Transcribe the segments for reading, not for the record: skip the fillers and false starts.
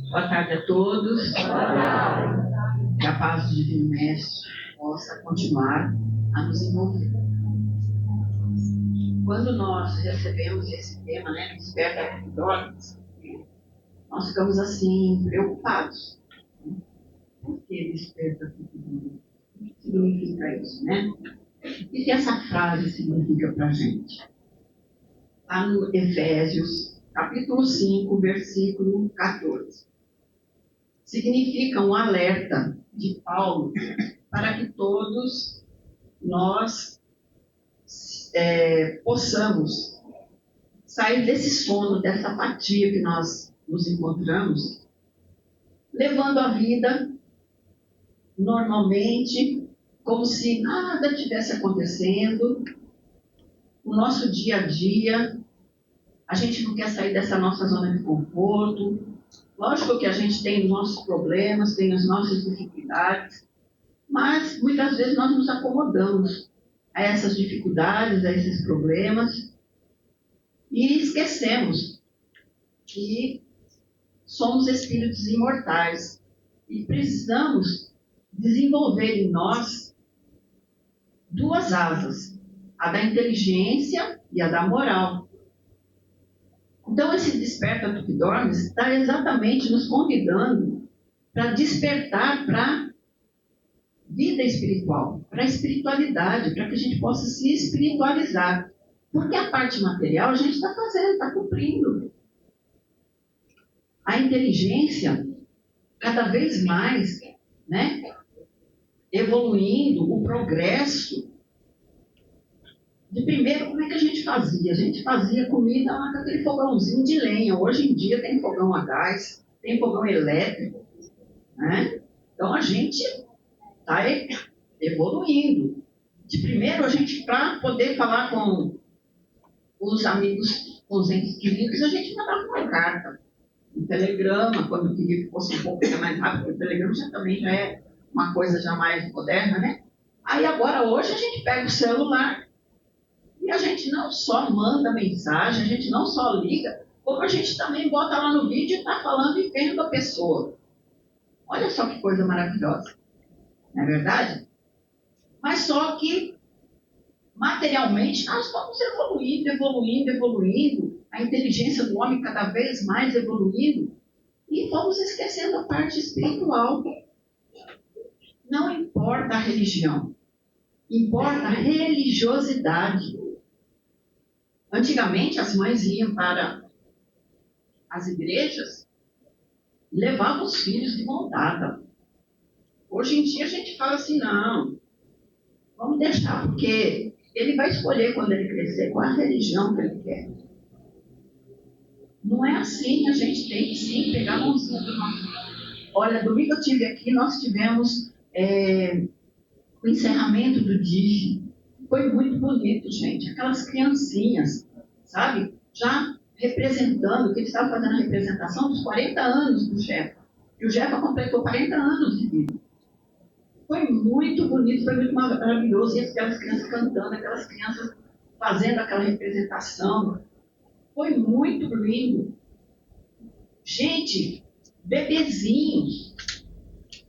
Boa tarde a todos. Que a paz do Divino Mestre possa continuar a nos envolver. Quando nós recebemos esse tema, Desperta dos Dormes, nós ficamos assim, preocupados. Por que desperta dos dormes? O que significa isso, O que essa frase significa para a gente? Está no Efésios, capítulo 5, versículo 14. Significa um alerta de Paulo para que todos nós possamos sair desse sono, dessa apatia que nós nos encontramos, levando a vida normalmente, como se nada tivesse acontecendo, o nosso dia a dia. A gente não quer sair dessa nossa zona de conforto. Lógico que a gente tem os nossos problemas, tem as nossas dificuldades, mas muitas vezes nós nos acomodamos a essas dificuldades, a esses problemas, e esquecemos que somos espíritos imortais e precisamos desenvolver em nós duas asas, a da inteligência e a da moral. Então, esse Desperta Tu que Dormes está exatamente nos convidando para despertar para a vida espiritual, para a espiritualidade, para que a gente possa se espiritualizar. Porque a parte material a gente está fazendo, está cumprindo. A inteligência, cada vez mais, evoluindo, o progresso. De primeiro, como é que a gente fazia? A gente fazia comida lá com aquele fogãozinho de lenha. Hoje em dia tem fogão a gás, tem fogão elétrico. Então a gente está evoluindo. De primeiro, a gente, para poder falar com os amigos, com os entes queridos, a gente mandava uma carta, um telegrama, quando queria que fosse um pouco mais rápido. O telegrama também já é uma coisa já mais moderna, Aí agora, hoje, a gente pega o celular e a gente não só manda mensagem, a gente não só liga, como a gente também bota lá no vídeo e está falando e vendo a pessoa. Olha só que coisa maravilhosa. Não é verdade? Mas só que, materialmente, nós vamos evoluindo, a inteligência do homem cada vez mais evoluindo, e vamos esquecendo a parte espiritual. Não importa a religião, importa a religiosidade. Antigamente, as mães iam para as igrejas e levavam os filhos de mão dada. Hoje em dia, a gente fala assim, não, vamos deixar, porque ele vai escolher, quando ele crescer, qual a religião que ele quer. Não é assim, a gente tem que sim pegar a mãozinha do nosso. Olha, domingo eu estive aqui, nós tivemos o encerramento do DIG. Foi muito bonito, gente. Aquelas criancinhas, sabe? Já representando, que eles estavam fazendo a representação dos 40 anos do Jefa. E o Jefa completou 40 anos de vida. Foi muito bonito, foi muito maravilhoso. E aquelas crianças cantando, aquelas crianças fazendo aquela representação. Foi muito lindo. Gente, bebezinhos.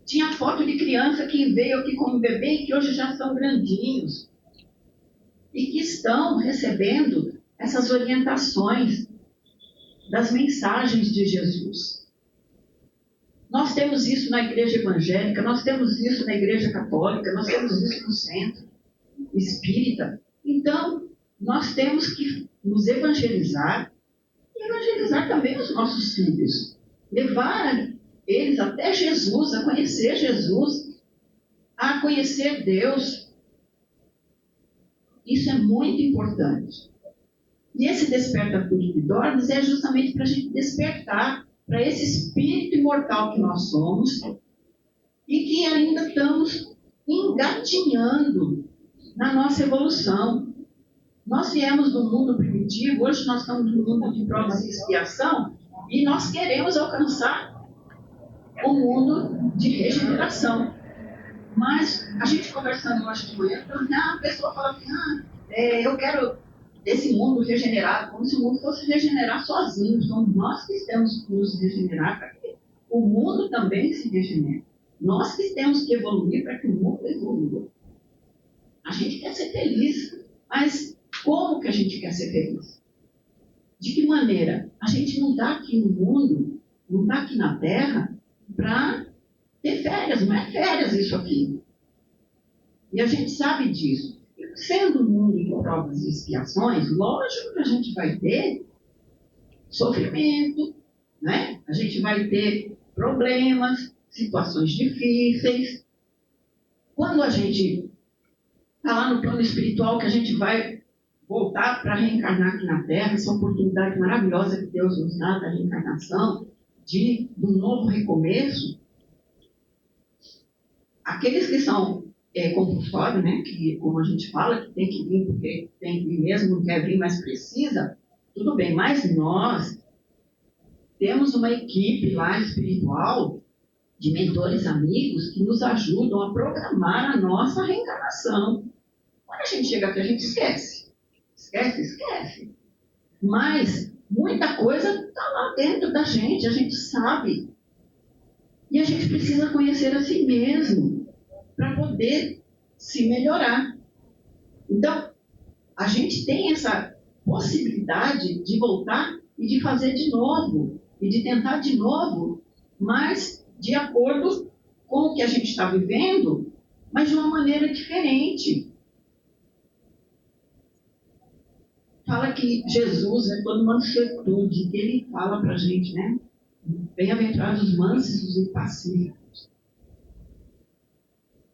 Tinha foto de criança que veio aqui como bebê e que hoje já são grandinhos. E que estão recebendo essas orientações das mensagens de Jesus. Nós temos isso na igreja evangélica, nós temos isso na igreja católica, nós temos isso no centro espírita. Então, nós temos que nos evangelizar e evangelizar também os nossos filhos. Levar eles até Jesus, a conhecer Jesus, a conhecer Deus. Isso é muito importante. E esse Desperta Tu que Dormes é justamente para a gente despertar para esse espírito imortal que nós somos e que ainda estamos engatinhando na nossa evolução. Nós viemos do mundo primitivo, hoje nós estamos no mundo de provas e expiação e nós queremos alcançar o mundo de regeneração. Mas a gente conversando hoje de manhã, a pessoa fala assim, eu quero desse mundo regenerado, como se o mundo fosse regenerar sozinho. Somos nós que temos que nos regenerar para que o mundo também se regenere. Nós que temos que evoluir para que o mundo evolua. A gente quer ser feliz, mas como que a gente quer ser feliz? De que maneira? A gente não está aqui no mundo, não está aqui na Terra para ter férias, não é férias isso aqui. E a gente sabe disso. E sendo um mundo de provas e expiações, lógico que a gente vai ter sofrimento, né? A gente vai ter problemas, situações difíceis. Quando a gente está lá no plano espiritual, que a gente vai voltar para reencarnar aqui na Terra, essa oportunidade maravilhosa que Deus nos dá da reencarnação, de um novo recomeço, aqueles que são compulsórios, né, que, como a gente fala, que tem que vir porque tem que vir mesmo, não quer vir, mas precisa, tudo bem, mas nós temos uma equipe lá espiritual de mentores amigos que nos ajudam a programar a nossa reencarnação. Quando a gente chega aqui, a gente esquece. Esquece. Mas muita coisa está lá dentro da gente, a gente sabe. E a gente precisa conhecer a si mesmo para poder se melhorar. Então, a gente tem essa possibilidade de voltar e de fazer de novo, e de tentar de novo, mas de acordo com o que a gente está vivendo, mas de uma maneira diferente. Fala que Jesus é toda mansuetude, que ele fala para a gente, né? Bem-aventurados os mansos e pacíficos.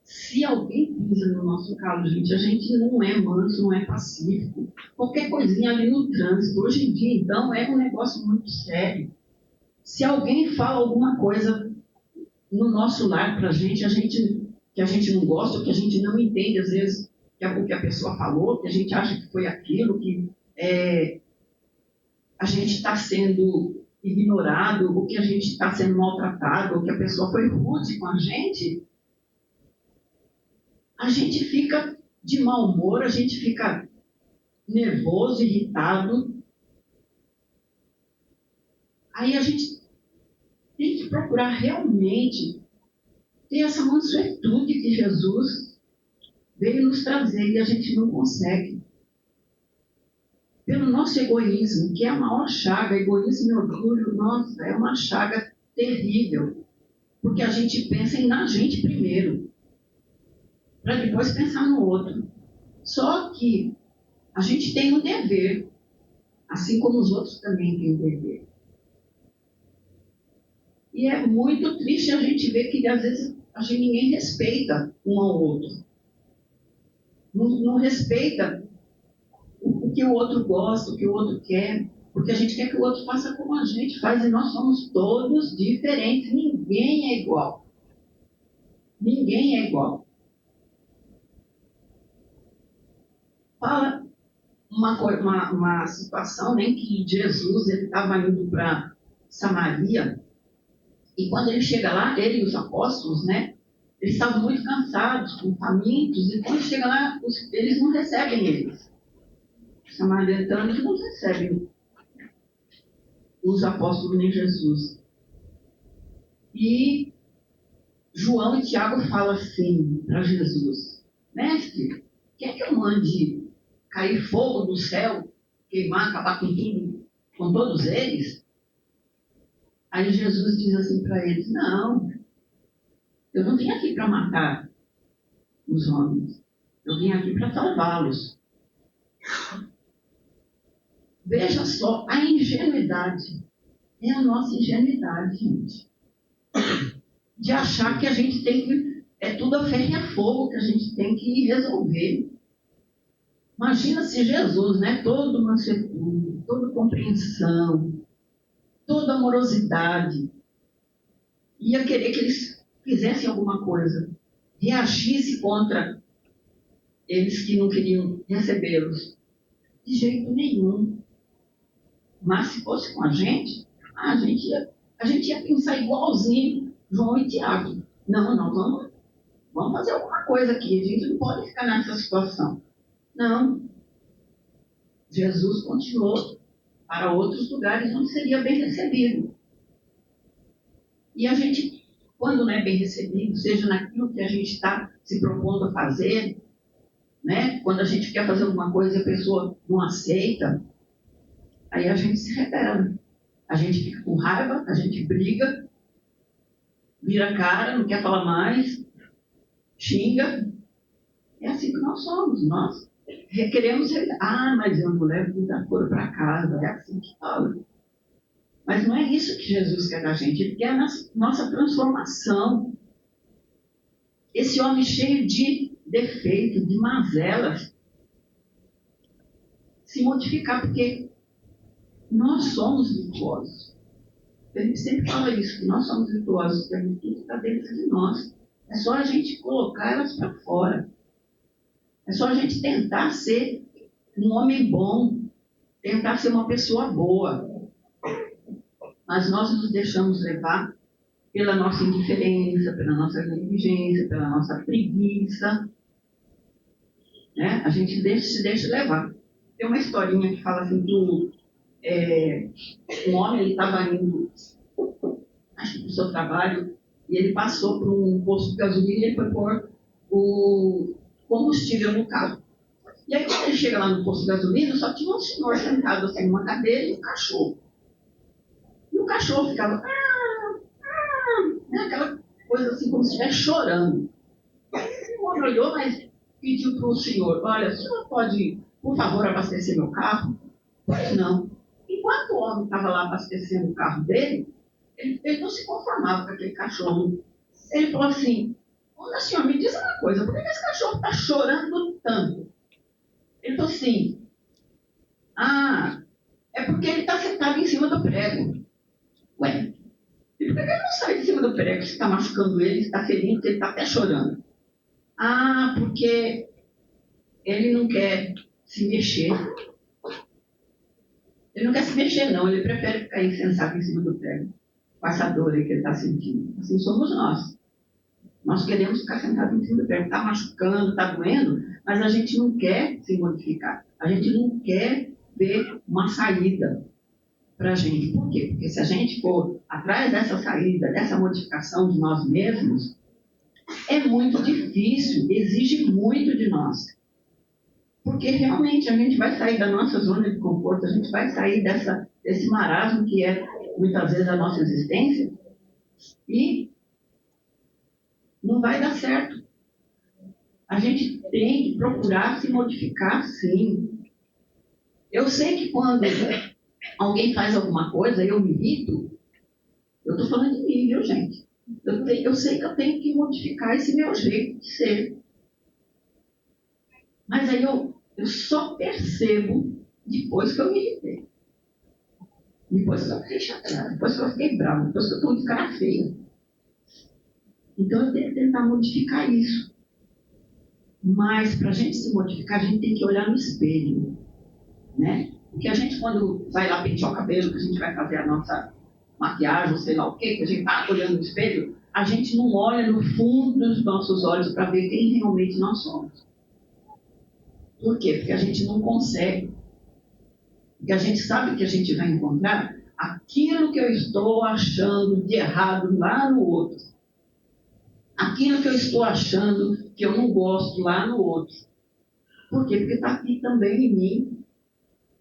Se alguém pisa no nosso calo, gente, a gente não é manso, não é pacífico. Qualquer coisinha ali no trânsito, hoje em dia, então, é um negócio muito sério. Se alguém fala alguma coisa no nosso lar para a gente que a gente não gosta, ou que a gente não entende, às vezes, o que a pessoa falou, que a gente acha que foi aquilo, que a gente está sendo ignorado, ou que a gente está sendo maltratado, ou que a pessoa foi rude com a gente fica de mau humor, a gente fica nervoso, irritado. Aí a gente tem que procurar realmente ter essa mansuetude que Jesus veio nos trazer e a gente não consegue. Pelo nosso egoísmo, que é a maior chaga, egoísmo e orgulho, nossa, é uma chaga terrível. Porque a gente pensa na gente primeiro, para depois pensar no outro. Só que a gente tem um dever, assim como os outros também têm um dever. E é muito triste a gente ver que, às vezes, ninguém respeita um ao outro. Não respeita o que o outro gosta, o que o outro quer, porque a gente quer que o outro faça como a gente faz, e nós somos todos diferentes, ninguém é igual. Ninguém é igual. Fala uma situação, né, que Jesus estava indo para Samaria, e quando ele chega lá, ele e os apóstolos, né, eles estavam muito cansados, famintos, e quando chega lá, eles não recebem eles. Os samaritanos não recebem os apóstolos nem Jesus. E João e Tiago falam assim para Jesus: Mestre, quer que eu mande cair fogo do céu, queimar, acabar com tudo, com todos eles? Aí Jesus diz assim para eles: não, eu não vim aqui para matar os homens, eu vim aqui para salvá-los. Veja só a ingenuidade. É a nossa ingenuidade, gente. De achar que a gente tem que... É tudo a ferro e a fogo que a gente tem que resolver. Imagina se Jesus, né, todo mansuetude, toda compreensão, toda amorosidade, ia querer que eles fizessem alguma coisa, reagisse contra eles que não queriam recebê-los. De jeito nenhum. Mas se fosse com a gente ia pensar igualzinho João e Tiago. Não, vamos fazer alguma coisa aqui. A gente não pode ficar nessa situação. Não. Jesus continuou para outros lugares onde seria bem recebido. E a gente, quando não é bem recebido, seja naquilo que a gente está se propondo a fazer, né? Quando a gente quer fazer alguma coisa e a pessoa não aceita, aí a gente se rebela. A gente fica com raiva, a gente briga, vira a cara, não quer falar mais, xinga. É assim que nós somos. Nós queremos... mas eu não levo desaforo para casa. É assim que fala. Mas não é isso que Jesus quer da gente. Ele quer a nossa transformação. Esse homem cheio de defeitos, de mazelas, se modificar, porque nós somos virtuosos. Ele sempre fala isso, que nós somos virtuosos, que a virtude está dentro de nós. É só a gente colocar elas para fora. É só a gente tentar ser um homem bom, tentar ser uma pessoa boa. Mas nós nos deixamos levar pela nossa indiferença, pela nossa negligência, pela nossa preguiça. Né? A gente se deixa levar. Tem uma historinha que fala assim do... um homem, ele estava indo, acho que para o seu trabalho, e ele passou por um posto de gasolina e ele foi pôr o combustível no carro. E aí, quando ele chega lá no posto de gasolina, só tinha um senhor sentado assim numa cadeira e um cachorro. E o cachorro ficava... né, aquela coisa assim, como se estivesse chorando. O homem olhou, mas pediu para o senhor: olha, o senhor pode, por favor, abastecer meu carro? Pois não. Enquanto o homem estava lá abastecendo o carro dele, ele não se conformava com aquele cachorro. Ele falou assim: olha, senhor, me diz uma coisa, por que esse cachorro está chorando tanto? Ele falou assim: é porque ele está sentado em cima do prego. Ué, e por que ele não sai de cima do prego? Se está machucando ele, se está ferindo, ele está até chorando. Porque ele não quer se mexer. Ele não quer se mexer, não. Ele prefere ficar sentado em cima do prego, com essa dor aí que ele está sentindo. Assim somos nós. Nós queremos ficar sentados em cima do prego. Está machucando, está doendo, mas a gente não quer se modificar. A gente não quer ver uma saída para a gente. Por quê? Porque se a gente for atrás dessa saída, dessa modificação de nós mesmos, é muito difícil, exige muito de nós. Porque realmente a gente vai sair da nossa zona de conforto, a gente vai sair desse marasmo que é muitas vezes a nossa existência e não vai dar certo. A gente tem que procurar se modificar, sim. Eu sei que quando alguém faz alguma coisa, eu me irrito. Eu estou falando de mim, viu, gente? Eu sei que eu tenho que modificar esse meu jeito de ser. Mas aí eu só percebo depois que eu me irritei. Depois que eu fiquei chateada, depois que eu fiquei brava, depois que eu estou de cara feia. Então eu tenho que tentar modificar isso. Mas para a gente se modificar, a gente tem que olhar no espelho. Né? Porque a gente, quando vai lá pentear o cabelo, que a gente vai fazer a nossa maquiagem, ou sei lá o quê, que a gente está olhando no espelho, a gente não olha no fundo dos nossos olhos para ver quem realmente nós somos. Por quê? Porque a gente não consegue. Porque a gente sabe que a gente vai encontrar aquilo que eu estou achando de errado lá no outro. Aquilo que eu estou achando que eu não gosto lá no outro. Por quê? Porque está aqui também em mim.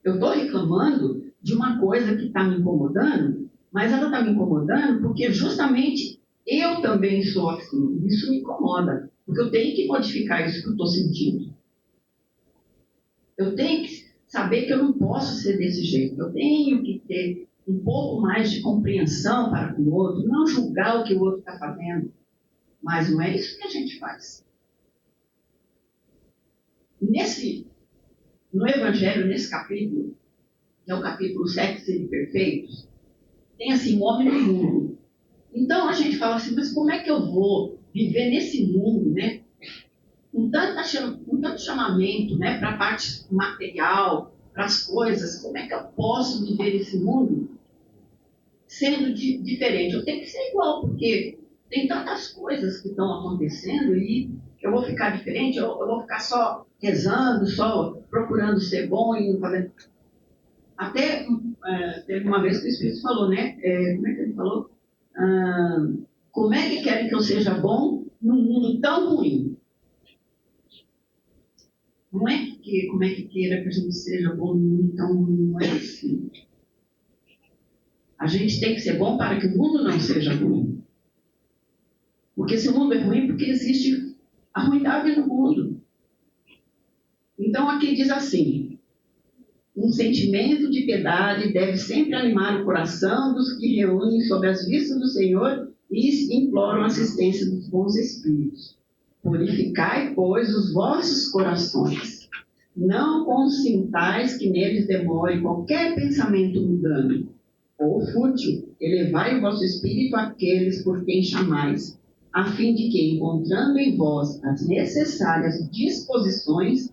Eu estou reclamando de uma coisa que está me incomodando, mas ela está me incomodando porque justamente eu também sou assim. Isso me incomoda. Porque eu tenho que modificar isso que eu estou sentindo. Eu tenho que saber que eu não posso ser desse jeito. Eu tenho que ter um pouco mais de compreensão para com o outro, não julgar o que o outro está fazendo. Mas não é isso que a gente faz. No Evangelho, nesse capítulo, que é o capítulo 7, Serem Perfeitos, tem assim, um homem no mundo. Então a gente fala assim, mas como é que eu vou viver nesse mundo, né? Com tanto chamamento, né, para a parte material, para as coisas, como é que eu posso viver esse mundo sendo diferente? Eu tenho que ser igual, porque tem tantas coisas que estão acontecendo e eu vou ficar diferente, eu vou ficar só rezando, só procurando ser bom e não fazendo. Até teve uma vez que o Espírito falou, né? Como é que ele falou? Como é que querem que eu seja bom num mundo tão ruim? Não é que como é que queira que a gente seja bom num mundo tão ruim, não é assim. A gente tem que ser bom para que o mundo não seja ruim. Porque se o mundo é ruim, porque existe a ruindade no mundo. Então aqui diz assim: um sentimento de piedade deve sempre animar o coração dos que reúnem sob as vistas do Senhor e imploram a assistência dos bons espíritos. Purificai, pois, os vossos corações. Não consintais que neles demore qualquer pensamento mundano ou fútil. Elevai o vosso espírito àqueles por quem chamais, a fim de que, encontrando em vós as necessárias disposições,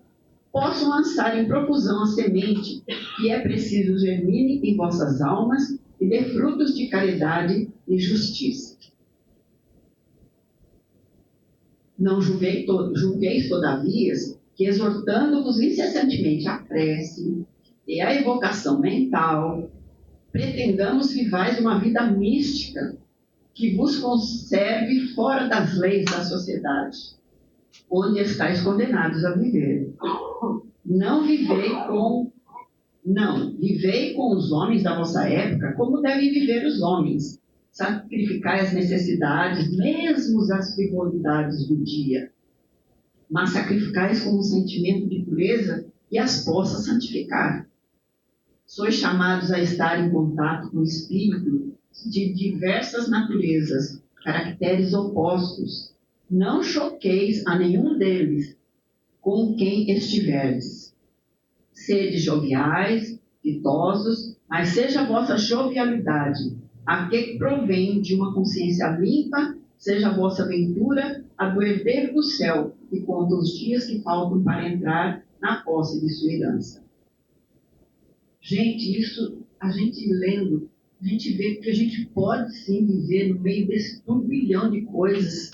possam lançar em profusão a semente que é preciso germine em vossas almas e dê frutos de caridade e justiça. Não julgueis, todavia, que exortando-vos incessantemente a prece e a evocação mental, pretendamos vivais uma vida mística que vos conserve fora das leis da sociedade, onde estáis condenados a viver. Vivei com os homens da vossa época como devem viver os homens. Sacrificai as necessidades, mesmo as frivolidades do dia. Mas sacrificais com um sentimento de pureza que as possa santificar. Sois chamados a estar em contato com o espírito de diversas naturezas, caracteres opostos. Não choqueis a nenhum deles com quem estiverdes. Sede joviais, ditosos, mas seja a vossa jovialidade a que provém de uma consciência limpa, seja a vossa ventura a do herdeiro do céu, que conta os dias que faltam para entrar na posse de sua herança. Gente, isso, a gente lendo, a gente vê que a gente pode sim viver no meio desse turbilhão de coisas,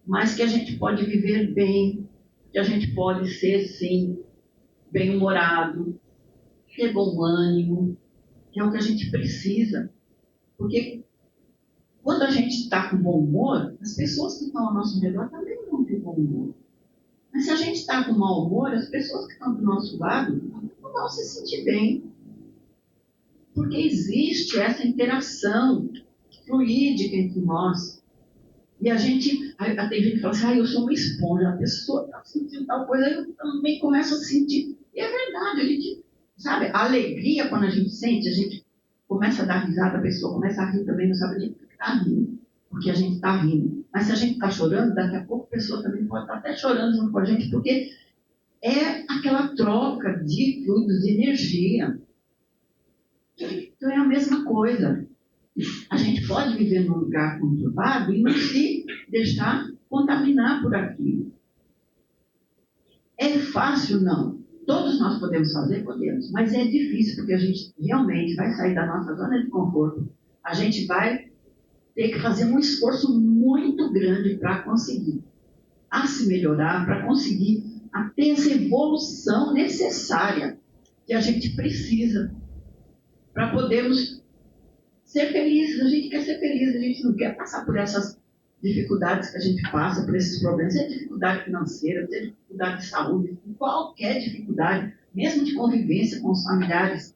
mas que a gente pode viver bem, que a gente pode ser, sim, bem-humorado, ter bom ânimo, que é o que a gente precisa. Porque quando a gente está com bom humor, as pessoas que estão ao nosso redor também vão ter bom humor. Mas se a gente está com mau humor, as pessoas que estão do nosso lado não vão se sentir bem. Porque existe essa interação fluídica entre nós. E a gente, tem gente que fala assim, eu sou uma esponja, a pessoa está sentindo tal coisa, eu também começo a sentir. E é verdade, a gente, sabe, a alegria quando a gente sente, a gente começa a dar risada, a pessoa começa a rir também, não sabe nem por que está rindo, porque a gente está rindo. Mas se a gente está chorando, daqui a pouco a pessoa também pode estar até chorando junto com a gente, porque é aquela troca de fluidos, de energia. Então é a mesma coisa. A gente pode viver num lugar conturbado e não se deixar contaminar por aquilo. É fácil? Não. Todos nós podemos fazer? Podemos. Mas é difícil, porque a gente realmente vai sair da nossa zona de conforto. A gente vai ter que fazer um esforço muito grande para conseguir a se melhorar, para conseguir a ter essa evolução necessária que a gente precisa para podermos ser felizes. A gente quer ser feliz, a gente não quer passar por essas dificuldades que a gente passa, por esses problemas, seja dificuldade financeira, seja dificuldade de saúde, qualquer dificuldade, mesmo de convivência com os familiares,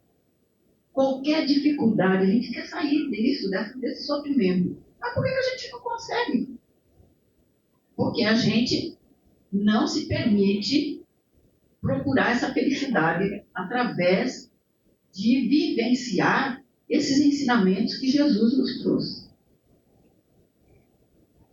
qualquer dificuldade, a gente quer sair disso, desse sofrimento. Mas por que a gente não consegue? Porque a gente não se permite procurar essa felicidade através de vivenciar esses ensinamentos que Jesus nos trouxe.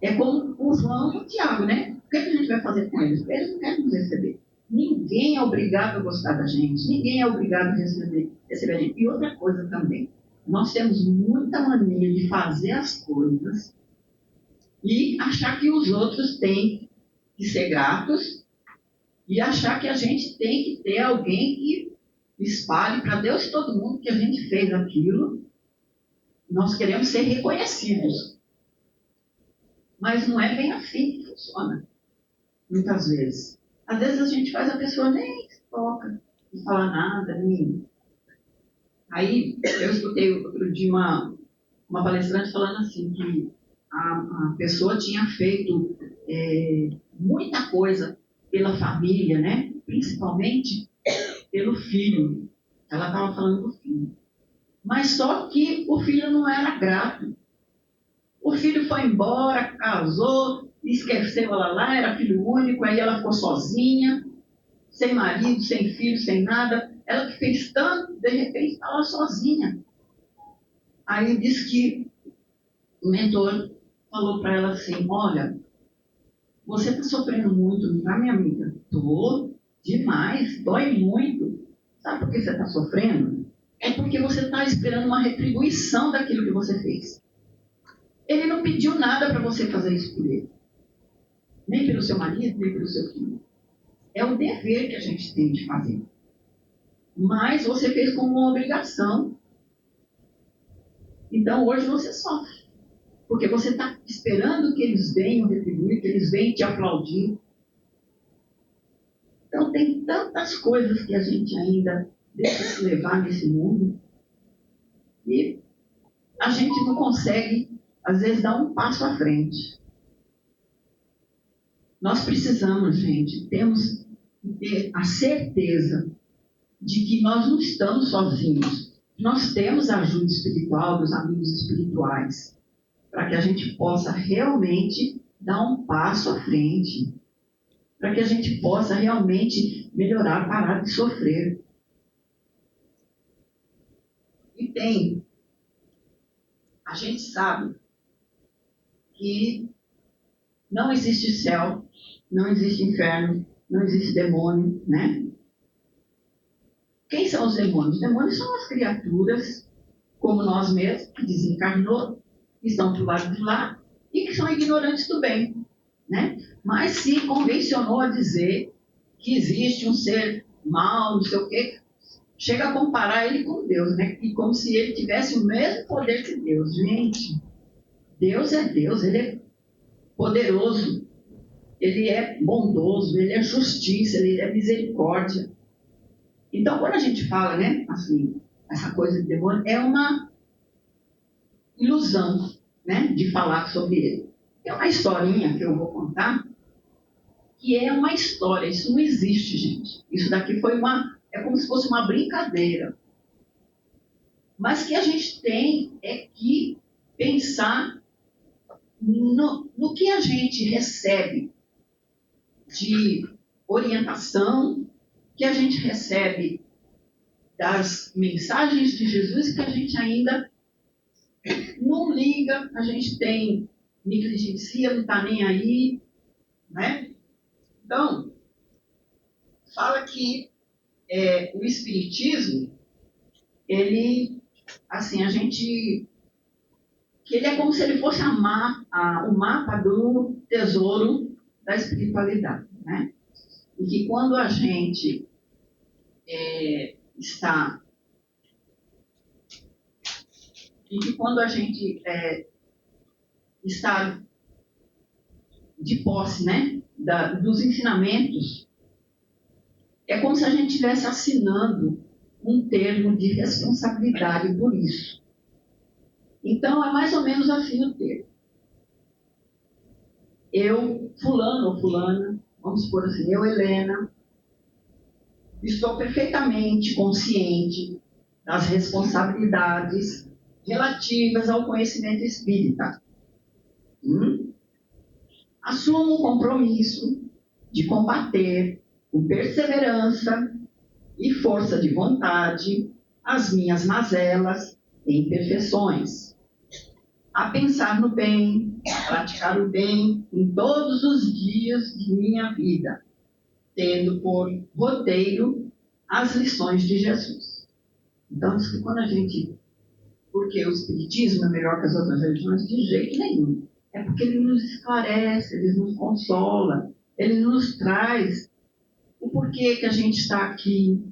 É como o João e o Tiago, né? O que a gente vai fazer com eles? Eles não querem nos receber. Ninguém é obrigado a gostar da gente. Ninguém é obrigado a receber a gente. E outra coisa também. Nós temos muita mania de fazer as coisas e achar que os outros têm que ser gratos e achar que a gente tem que ter alguém que espalhe para Deus e todo mundo que a gente fez aquilo. Nós queremos ser reconhecidos. Mas não é bem assim que funciona, muitas vezes. Às vezes a gente faz a pessoa nem se toca, não fala nada, nem... Aí eu escutei outro dia uma palestrante falando assim, que a pessoa tinha feito muita coisa pela família, né? Principalmente pelo filho. Ela estava falando do filho. Mas só que o filho não era grato. O filho foi embora, casou, esqueceu ela lá, era filho único, aí ela ficou sozinha, sem marido, sem filho, sem nada. Ela que fez tanto, de repente estava sozinha. Aí disse que o mentor falou para ela assim, olha, você está sofrendo muito, tá, minha amiga? Estou demais, dói muito. Sabe por que você está sofrendo? É porque você está esperando uma retribuição daquilo que você fez. Ele não pediu nada para você fazer isso por ele. Nem pelo seu marido, nem pelo seu filho. É o dever que a gente tem de fazer. Mas você fez como uma obrigação. Então hoje você sofre. Porque você está esperando que eles venham retribuir, que eles venham te aplaudir. Então tem tantas coisas que a gente ainda deixa se levar nesse mundo. E a gente não consegue, às vezes, dar um passo à frente. Nós precisamos, gente, temos que ter a certeza de que nós não estamos sozinhos. Nós temos a ajuda espiritual dos amigos espirituais, para que a gente possa realmente dar um passo à frente, para que a gente possa realmente melhorar, parar de sofrer. E a gente sabe que não existe céu, não existe inferno, não existe demônio, né? Quem são os demônios? Os demônios são as criaturas, como nós mesmos, que desencarnou, que estão do lado de lá e que são ignorantes do bem, né? Mas se convencionou a dizer que existe um ser mau, não sei o quê, chega a comparar ele com Deus, né? E como se ele tivesse o mesmo poder que Deus. Gente, Deus é Deus, ele é poderoso, ele é bondoso, ele é justiça, ele é misericórdia. Então, quando a gente fala, né, assim, essa coisa de demônio, é uma ilusão, né, de falar sobre ele. É uma historinha que eu vou contar, que é uma história, isso não existe, gente. Isso daqui é como se fosse uma brincadeira. Mas que a gente tem é que pensar no que a gente recebe de orientação, que a gente recebe das mensagens de Jesus, que a gente ainda não liga, a gente negligencia, não está nem aí, né? Então, fala que o Espiritismo, ele, assim, que ele é como se ele fosse o mapa do tesouro da espiritualidade, né? E que quando a gente está de posse, né, dos ensinamentos, é como se a gente estivesse assinando um termo de responsabilidade por isso. Então, é mais ou menos assim o termo. Eu, fulano ou fulana, vamos supor assim, eu, Helena, estou perfeitamente consciente das responsabilidades relativas ao conhecimento espírita. Assumo o compromisso de combater com perseverança e força de vontade as minhas mazelas e imperfeições, a pensar no bem, a praticar o bem em todos os dias de minha vida, tendo por roteiro as lições de Jesus. Então, diz que quando a gente... Porque o Espiritismo é melhor que as outras religiões? De jeito nenhum. É porque ele nos esclarece, ele nos consola, ele nos traz o porquê que a gente está aqui,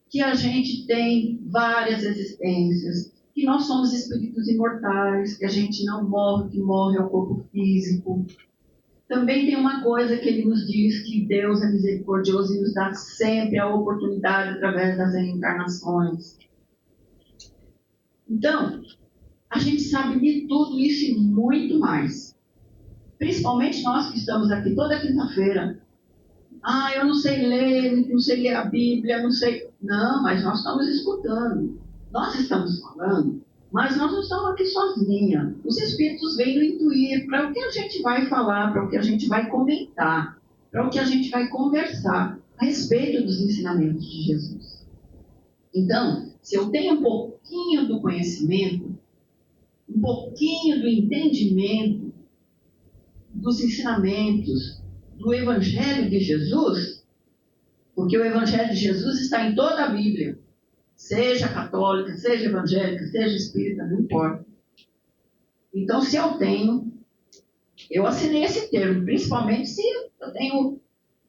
que a gente tem várias existências, que nós somos espíritos imortais, que a gente não morre, que morre é o corpo físico, Também tem uma coisa que ele nos diz, que Deus é misericordioso e nos dá sempre a oportunidade através das reencarnações. Então, a gente sabe de tudo isso e muito mais. Principalmente nós que estamos aqui toda quinta-feira. Eu não sei ler a Bíblia, não sei. Não, mas nós estamos escutando. Nós estamos falando, mas nós não estamos aqui sozinhas. Os Espíritos vêm nos intuir para o que a gente vai falar, para o que a gente vai comentar, para o que a gente vai conversar a respeito dos ensinamentos de Jesus. Então, se eu tenho um pouquinho do conhecimento, um pouquinho do entendimento dos ensinamentos do Evangelho de Jesus, porque o Evangelho de Jesus está em toda a Bíblia, seja católica, seja evangélica, seja espírita, não importa. Então, se eu tenho, eu assinei esse termo, principalmente se eu tenho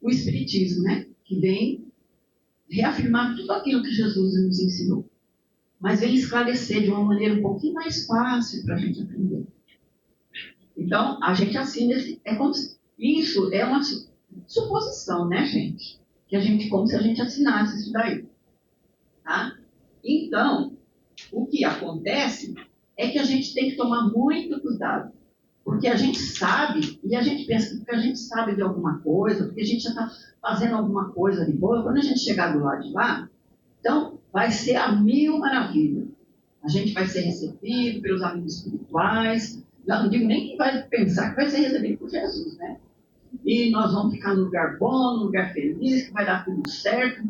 o Espiritismo, né, que vem reafirmar tudo aquilo que Jesus nos ensinou, mas vem esclarecer de uma maneira um pouquinho mais fácil para a gente aprender. Então, a gente assina esse... Isso é uma suposição, né, gente? Que a gente, como se a gente assinasse isso daí. Tá? Então, o que acontece é que a gente tem que tomar muito cuidado. Porque a gente sabe, e a gente pensa que porque a gente sabe de alguma coisa, porque a gente já está fazendo alguma coisa de boa, quando a gente chegar do lado de lá, então vai ser a mil maravilhas. A gente vai ser recebido pelos amigos espirituais. Não digo nem que vai pensar que vai ser recebido por Jesus, né? E nós vamos ficar num lugar bom, num lugar feliz, que vai dar tudo certo.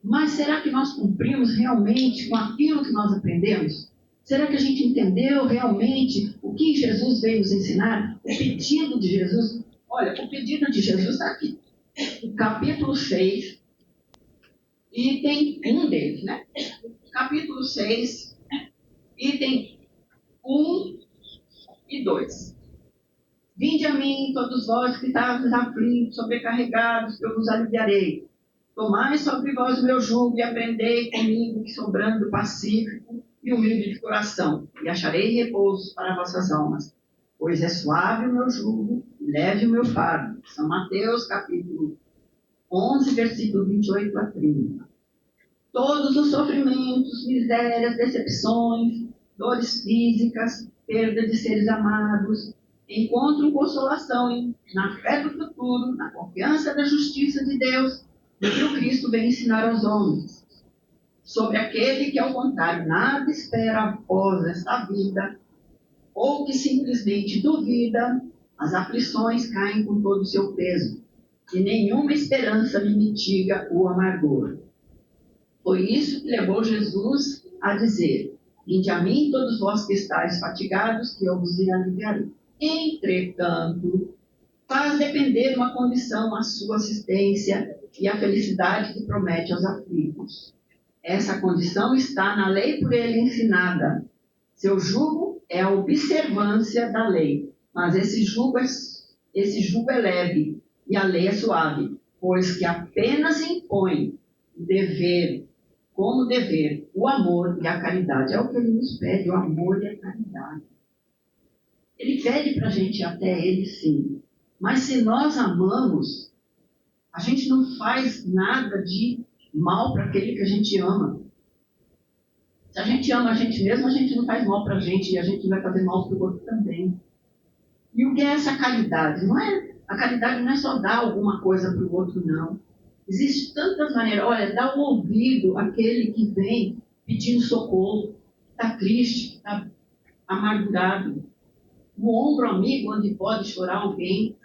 Mas será que nós cumprimos realmente com aquilo que nós aprendemos? Será que a gente entendeu realmente o que Jesus veio nos ensinar? O pedido de Jesus? Olha, o pedido de Jesus está aqui. Capítulo 6, item 1 deles, né? Capítulo 6, item 1 e 2. Vinde a mim, todos vós que estáis aflitos, sobrecarregados, que eu vos aliviarei. Tomai sobre vós o meu jugo e aprendei comigo, que sou brando, pacífico e humilde de coração, e acharei repouso para vossas almas. Pois é suave o meu jugo, leve o meu fardo. São Mateus, capítulo 11, versículo 28 a 30. Todos os sofrimentos, misérias, decepções, dores físicas, perda de seres amados, encontram consolação na fé do futuro, na confiança da justiça de Deus, e que o Cristo vem ensinar aos homens. Sobre aquele que, ao contrário, nada espera após esta vida, ou que simplesmente duvida, as aflições caem com todo o seu peso, e nenhuma esperança lhe mitiga o amargor. Foi isso que levou Jesus a dizer: vinde a mim todos vós que estáis fatigados, que eu vos aliviarei. Entretanto, faz depender uma condição a sua assistência e a felicidade que promete aos aflitos. Essa condição está na lei por ele ensinada. Seu jugo é a observância da lei, mas esse jugo é leve e a lei é suave, pois que apenas impõe como dever o amor e a caridade. É o que ele nos pede, o amor e a caridade. Ele pede para a gente ir até ele, sim. Mas se nós amamos, a gente não faz nada de mal para aquele que a gente ama. Se a gente ama a gente mesmo, a gente não faz mal para a gente e a gente vai fazer mal para o outro também. E o que é essa caridade? A caridade não é só dar alguma coisa para o outro, não. Existem tantas maneiras. Olha, dá o ouvido àquele que vem pedindo socorro, que está triste, que está amargurado. Um ombro amigo onde pode chorar alguém.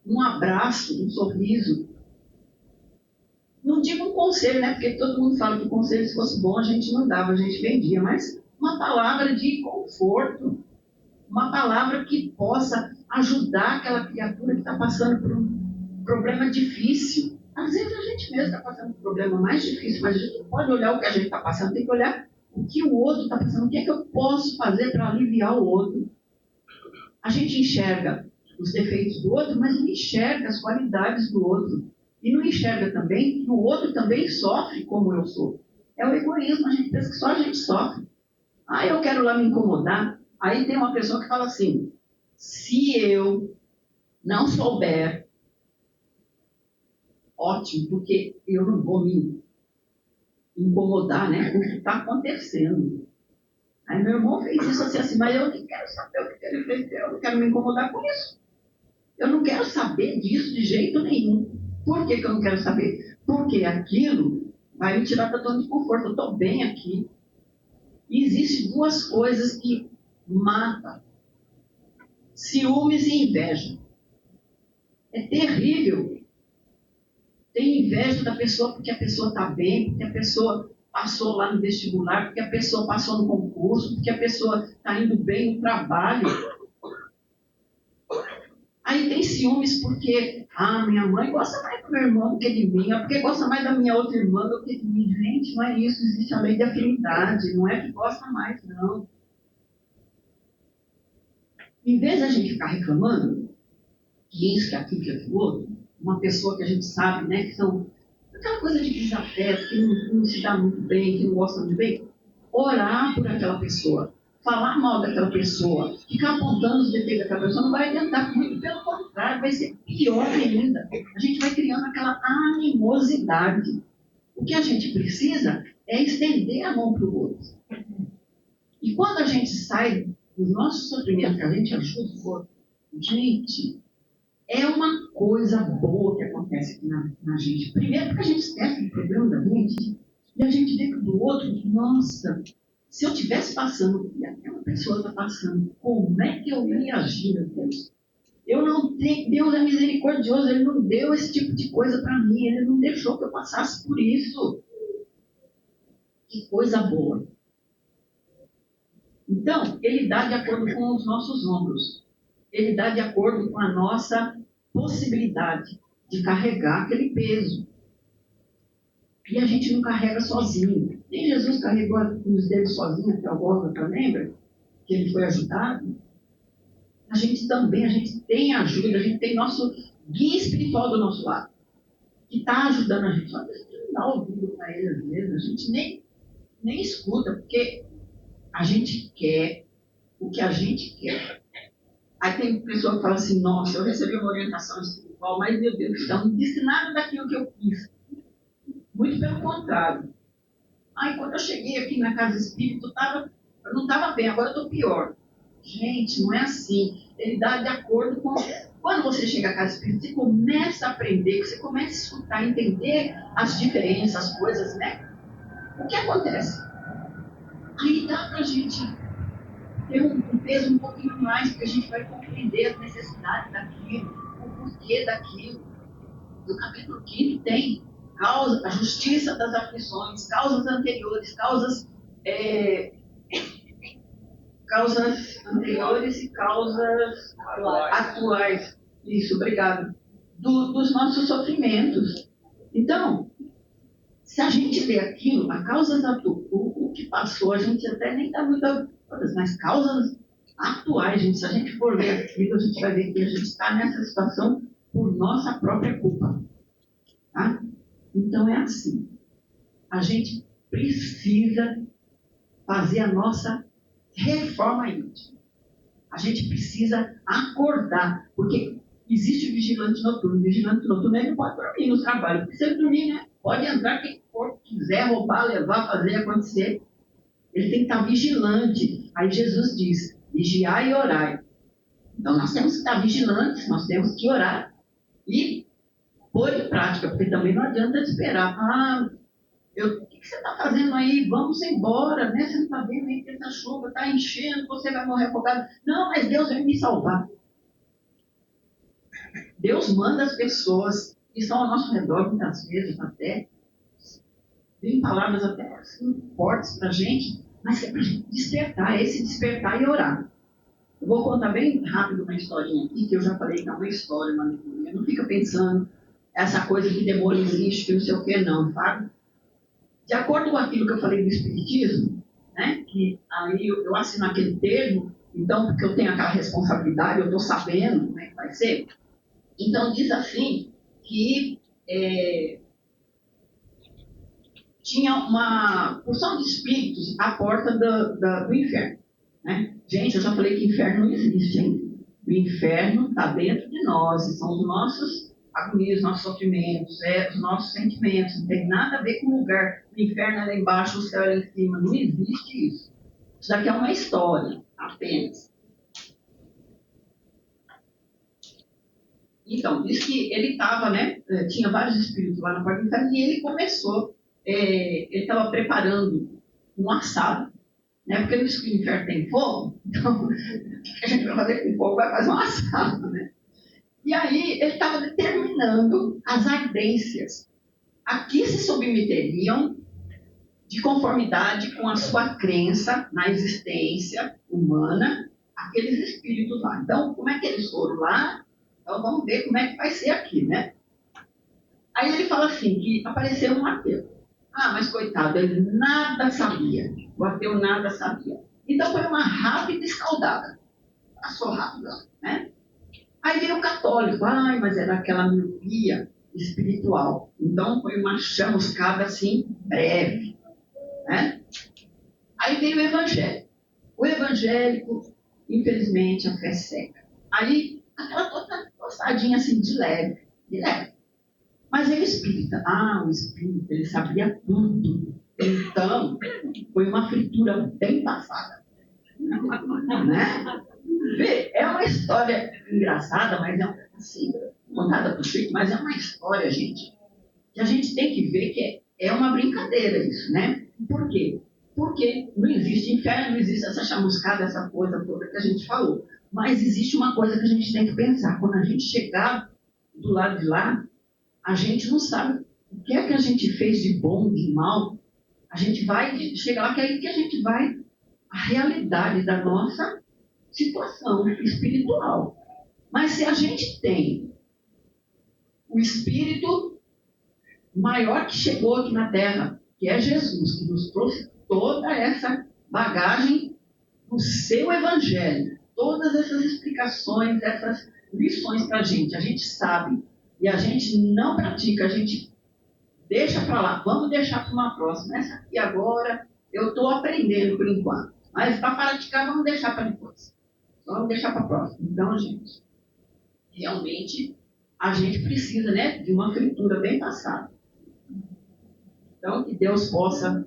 Um abraço, um sorriso. Não digo um conselho, né? Porque todo mundo fala que o conselho, se fosse bom, a gente não dava, a gente vendia. Mas uma palavra de conforto. Uma palavra que possa ajudar aquela criatura que está passando por um problema difícil. Às vezes a gente mesmo está passando por um problema mais difícil, mas a gente não pode olhar o que a gente está passando, tem que olhar o que o outro está passando, o que é que eu posso fazer para aliviar o outro. A gente enxerga os defeitos do outro, mas não enxerga as qualidades do outro. E não enxerga também que o outro também sofre como eu sou. É o egoísmo, a gente pensa que só a gente sofre. Eu quero lá me incomodar. Aí tem uma pessoa que fala assim, se eu não souber, ótimo, porque eu não vou me incomodar, né, com o que está acontecendo. Aí meu irmão fez isso assim, mas eu não quero saber o que ele fez, eu não quero me incomodar com isso. Eu não quero saber disso de jeito nenhum. Por que eu não quero saber? Porque aquilo vai me tirar da zona de conforto. Eu estou bem aqui. E existem duas coisas que matam: ciúmes e inveja. É terrível ter inveja da pessoa porque a pessoa está bem, porque a pessoa passou lá no vestibular, porque a pessoa passou no concurso, porque a pessoa está indo bem no trabalho. Aí tem ciúmes porque, minha mãe gosta mais do meu irmão do que de mim, ou porque gosta mais da minha outra irmã do que de mim. Gente, não é isso, existe a lei de afinidade, não é que gosta mais, não. Em vez da gente ficar reclamando, que isso, que aquilo, que aquilo outro, uma pessoa que a gente sabe, né, que são aquela coisa de desafeto, que não se dá muito bem, que não gosta muito bem, orar por aquela pessoa, falar mal daquela pessoa, ficar apontando os defeitos daquela pessoa, não vai adiantar muito, pelo contrário, vai ser pior ainda. A gente vai criando aquela animosidade. O que a gente precisa é estender a mão para o outro. E quando a gente sai do nosso sofrimento, que a gente ajuda o outro, gente, é uma coisa boa que acontece aqui na gente. Primeiro, porque a gente esquece do problema da gente e a gente vê que do outro, nossa, se eu estivesse passando o que aquela pessoa está passando, como é que eu ia agir, meu Deus? Eu não tenho, Deus é misericordioso, Ele não deu esse tipo de coisa para mim, Ele não deixou que eu passasse por isso. Que coisa boa. Então, Ele dá de acordo com os nossos ombros. Ele dá de acordo com a nossa possibilidade de carregar aquele peso. E a gente não carrega sozinho. Nem Jesus carregou a cruz dele sozinho até o Gólgota, lembra? Que ele foi ajudado. A gente também, a gente tem ajuda, a gente tem nosso guia espiritual do nosso lado, que está ajudando a gente. Só que a gente não dá ouvido para ele às vezes, a gente nem escuta, porque a gente quer o que a gente quer. Aí tem pessoa que fala assim, nossa, eu recebi uma orientação espiritual, mas meu Deus do céu, não disse nada daquilo que eu quis. Muito pelo contrário. Aí quando eu cheguei aqui na casa espírita, eu não estava bem, agora eu estou pior. Gente, não é assim. Ele dá de acordo com... Quando você chega à casa espírita, você começa a aprender, você começa a escutar, entender as diferenças, as coisas, né? O que acontece? Aí dá para a gente ter um peso um pouquinho mais, porque a gente vai compreender as necessidades daquilo, o porquê daquilo. No capítulo 5 tem a justiça das aflições, causas anteriores, causas anteriores e causas atuais. Isso, obrigado. Dos nossos sofrimentos. Então, se a gente vê aquilo, a causas atuais, o que passou, a gente até nem dá muita... Mas causas atuais, gente, se a gente for ler aquilo, a gente vai ver que a gente está nessa situação por nossa própria culpa. Tá? Então é assim. A gente precisa fazer a nossa reforma íntima. A gente precisa acordar, porque existe o vigilante noturno. O vigilante noturno ele não pode dormir no trabalho, porque se ele dormir, né, pode entrar quem for, quiser roubar, levar, fazer acontecer. Ele tem que estar vigilante. Aí Jesus diz, vigiai e orai. Então nós temos que estar vigilantes, nós temos que orar e pôr em prática, porque também não adianta esperar. O que você está fazendo aí? Vamos embora, né? Você não está vendo aí que essa chuva está enchendo, você vai morrer afogado. Não, mas Deus vai me salvar. Deus manda as pessoas que estão ao nosso redor, muitas vezes até, tem palavras até assim, fortes para a gente, mas é para a gente despertar, esse despertar e orar. Eu vou contar bem rápido uma historinha aqui, que eu já falei que é uma história, uma alegoria. Não fica pensando essa coisa que demônio existe, que não sei o que, não, sabe? De acordo com aquilo que eu falei do Espiritismo, né, que aí eu assino aquele termo, então, porque eu tenho aquela responsabilidade, eu estou sabendo como é que vai ser. Então, diz assim, que tinha uma porção de espíritos à porta do inferno. Né? Gente, eu já falei que inferno não existe ainda. O inferno está dentro de nós, e são os nossos agonias, nossos sofrimentos, os nossos sentimentos. Não tem nada a ver com o lugar. O inferno é lá embaixo, o céu é lá em cima. Não existe isso. Isso daqui é uma história, apenas. Então, diz que ele estava, né? Tinha vários espíritos lá na porta do inferno, e ele começou, ele estava preparando um assado, né? Porque no inferno tem fogo, então o que a gente vai fazer com fogo? Vai fazer um assado, né? E aí ele estava determinando as ardências a que se submeteriam de conformidade com a sua crença na existência humana, aqueles espíritos lá. Então, como é que eles foram lá? Então, vamos ver como é que vai ser aqui, né? Aí ele fala assim, que apareceu um ateu. Ah, mas coitado, ele nada sabia. O ateu nada sabia. Então, foi uma rápida escaldada. Passou rápido, né? Aí veio o católico. Ai, mas era aquela miopia espiritual. Então, foi uma chamuscada, assim, breve, né? Aí veio o evangélico. O evangélico, infelizmente, a fé cega. Aí, aquela tostadinha assim, de leve, de leve. Mas ele espírita. Ah, o espírita, ele sabia tudo. Então, foi uma fritura bem passada. Né? Vê, é uma história engraçada, mas é assim, contada por Chico, mas é uma história, gente, que a gente tem que ver que é uma brincadeira isso, né? Por quê? Porque não existe inferno, não existe essa chamuscada, essa coisa toda que a gente falou. Mas existe uma coisa que a gente tem que pensar. Quando a gente chegar do lado de lá, a gente não sabe o que é que a gente fez de bom, de mal. A gente vai chegar lá, que é aí que a gente vai a realidade da nossa situação espiritual. Mas se a gente tem o espírito maior que chegou aqui na Terra, que é Jesus, que nos trouxe toda essa bagagem do seu evangelho, todas essas explicações, essas lições para a gente sabe, e a gente não pratica, a gente deixa para lá, vamos deixar para uma próxima. Essa aqui agora eu estou aprendendo por enquanto, mas para praticar vamos deixar para depois, vamos deixar para a próxima. Então, gente, realmente a gente precisa, né, de uma fritura bem passada. Então, que Deus possa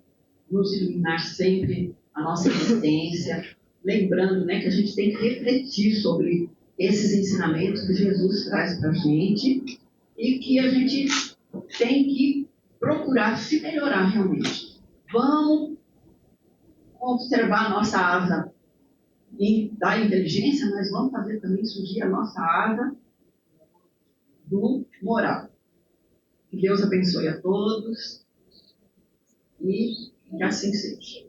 nos iluminar sempre a nossa existência, lembrando, né, que a gente tem que refletir sobre esses ensinamentos que Jesus traz para a gente e que a gente tem que procurar se melhorar realmente. Vamos observar a nossa asa da inteligência, mas vamos fazer também surgir a nossa asa do moral. Que Deus abençoe a todos e que assim seja.